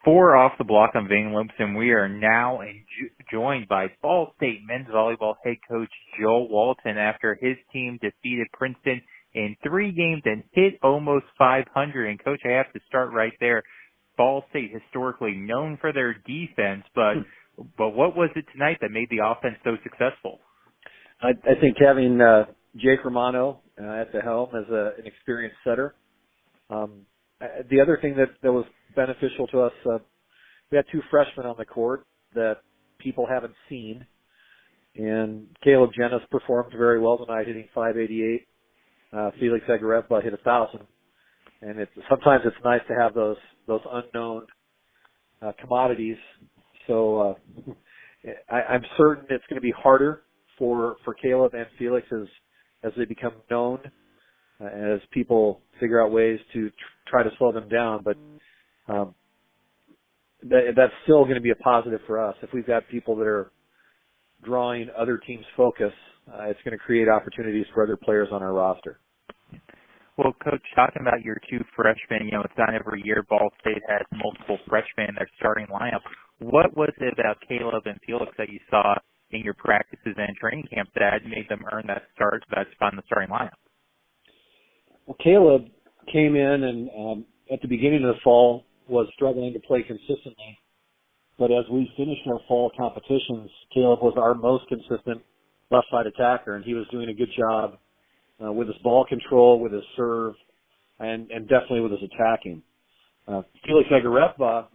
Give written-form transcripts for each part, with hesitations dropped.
For Off the Block, I'm Vane Limpson. We are now joined by Ball State men's volleyball head coach Joel Walton after his team defeated Princeton in 3 games and hit almost 500. And, Coach, I have to start right there. Ball State historically known for their defense, but what was it tonight that made the offense so successful? I think having Jake Romano at the helm as an experienced setter. The other thing that was beneficial to us, we had 2 freshmen on the court that people haven't seen, and Caleb Jennis performed very well tonight, hitting 588. Felix Egareva hit 1,000, and sometimes it's nice to have those unknown commodities. So I'm certain it's going to be harder for Caleb and Felix as they become known, as people figure out ways to try to slow them down. But that's still going to be a positive for us. If we've got people that are drawing other teams' focus, it's going to create opportunities for other players on our roster. Well, Coach, talking about your 2 freshmen, it's not every year Ball State has multiple freshmen in their starting lineup. What was it about Caleb and Felix that you saw in your practices and training camp that made them earn that spot in the starting lineup? Well, Caleb came in and at the beginning of the fall was struggling to play consistently. But as we finished our fall competitions, Caleb was our most consistent left side attacker, and he was doing a good job with his ball control, with his serve, and definitely with his attacking. Felix Egareva,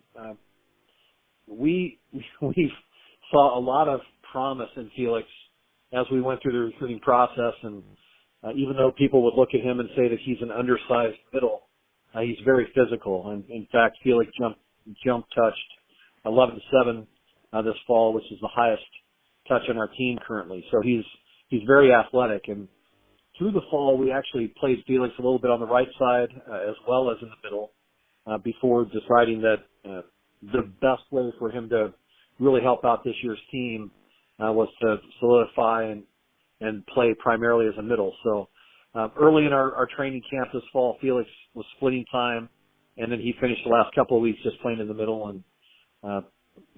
we saw a lot of promise in Felix as we went through the recruiting process, and even though people would look at him and say that he's an undersized middle, he's very physical. And in fact, Felix jump touched 11-7 this fall, which is the highest touch on our team currently. So he's very athletic. And through the fall, we actually played Felix a little bit on the right side as well as in the middle before deciding that the best way for him to really help out this year's team was to solidify and play primarily as a middle. So early in our training camp this fall, Felix was splitting time, and then he finished the last couple of weeks just playing in the middle. And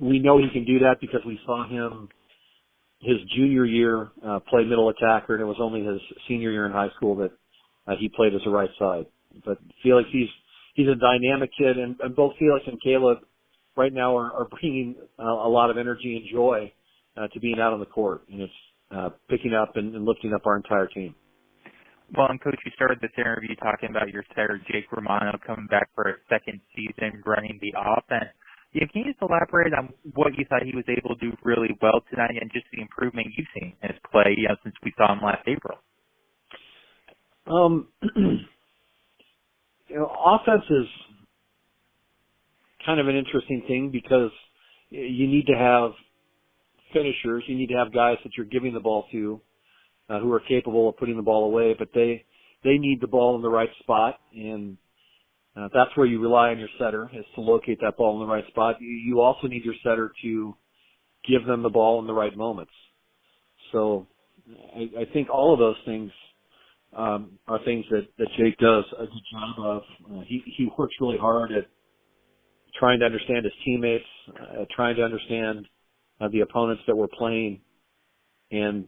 we know he can do that because we saw him his junior year play middle attacker, and it was only his senior year in high school that he played as a right side. But Felix, he's a dynamic kid, and both Felix and Caleb right now are bringing a lot of energy and joy to being out on the court, and it's picking up and lifting up our entire team. Well, and Coach, you started this interview talking about your setter, Jake Romano, coming back for a second season running the offense. Can you just elaborate on what you thought he was able to do really well tonight and just the improvement you've seen in his play since we saw him last April? Offense is kind of an interesting thing because you need to have finishers. You need to have guys that you're giving the ball to who are capable of putting the ball away, but they need the ball in the right spot, and that's where you rely on your setter, is to locate that ball in the right spot. You also need your setter to give them the ball in the right moments. So I think all of those things are things that Jake does a good job of. He works really hard at trying to understand his teammates, trying to understand the opponents that we're playing, and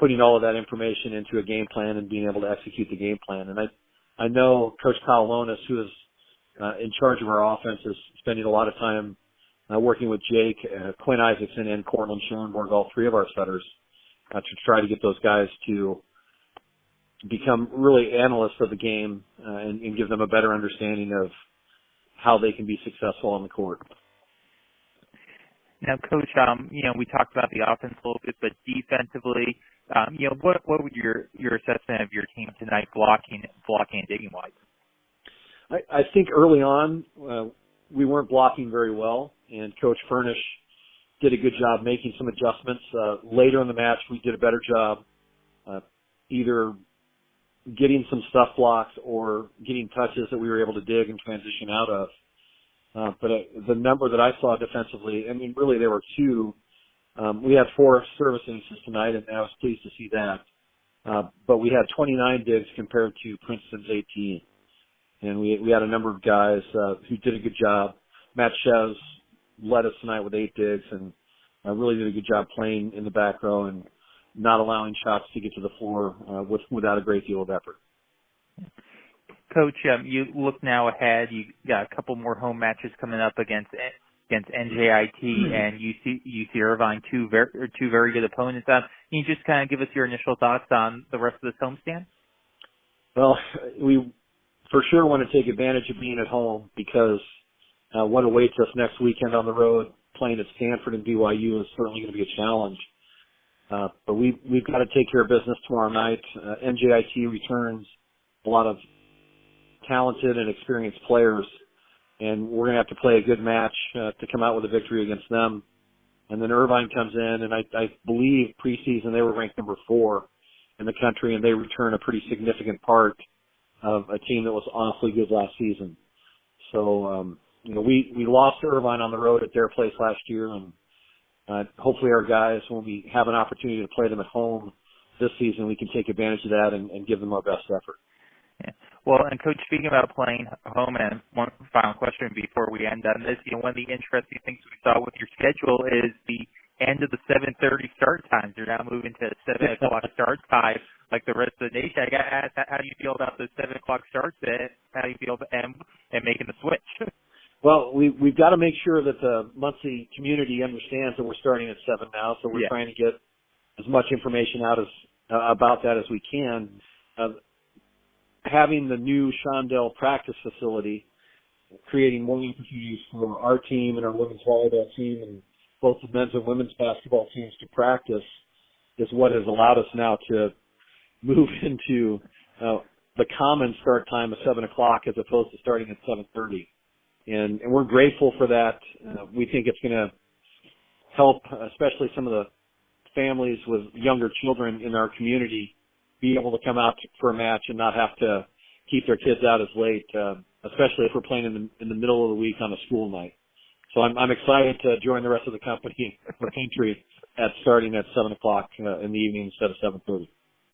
putting all of that information into a game plan and being able to execute the game plan. And I know Coach Kyle Lonis, who is in charge of our offense, is spending a lot of time working with Jake, Quinn Isaacson, and Cortland Schoenberg, all 3 of our setters, to try to get those guys to become really analysts of the game and give them a better understanding of how they can be successful on the court. Now, Coach, we talked about the offense a little bit, but defensively, what would your assessment of your team tonight, blocking and digging wise? I think early on we weren't blocking very well, and Coach Furnish did a good job making some adjustments. Later in the match, we did a better job either getting some stuff blocks or getting touches that we were able to dig and transition out of. But the number that I saw defensively, I mean, really there were 2. We had 4 service aces tonight, and I was pleased to see that. But we had 29 digs compared to Princeton's 18. And we had a number of guys who did a good job. Matt Shez led us tonight with 8 digs and really did a good job playing in the back row and not allowing shots to get to the floor without a great deal of effort. Coach, you look now ahead. You got a couple more home matches coming up against NJIT and UC Irvine, two very good opponents. Can you just kind of give us your initial thoughts on the rest of this homestand? Well, we for sure want to take advantage of being at home because what awaits us next weekend on the road playing at Stanford and BYU is certainly going to be a challenge. But we've got to take care of business tomorrow night. NJIT returns a lot of talented and experienced players, and we're going to have to play a good match to come out with a victory against them. And then Irvine comes in, and I believe preseason they were ranked number 4 in the country, and they return a pretty significant part of a team that was awfully good last season. So, we lost to Irvine on the road at their place last year, and hopefully our guys, when we have an opportunity to play them at home this season, we can take advantage of that and give them our best effort. Yeah. Well, and Coach, speaking about playing home, and one final question before we end on this, one of the interesting things we saw with your schedule is the end of the 7:30 start times. You're now moving to 7 o'clock start time like the rest of the nation. I got to ask, how do you feel about the 7 o'clock starts? How do you feel and making the switch? Well, we've got to make sure that the Muncie community understands that we're starting at 7 now, so we're trying to get as much information out about that as we can. Having the new Shondell practice facility, creating more opportunities for our team and our women's volleyball team and both the men's and women's basketball teams to practice is what has allowed us now to move into the common start time of 7 o'clock as opposed to starting at 7:30. And we're grateful for that. We think it's going to help, especially some of the families with younger children in our community, be able to come out for a match and not have to keep their kids out as late, especially if we're playing in the middle of the week on a school night. So I'm excited to join the rest of the company or country at starting at 7 o'clock in the evening instead of 7:30.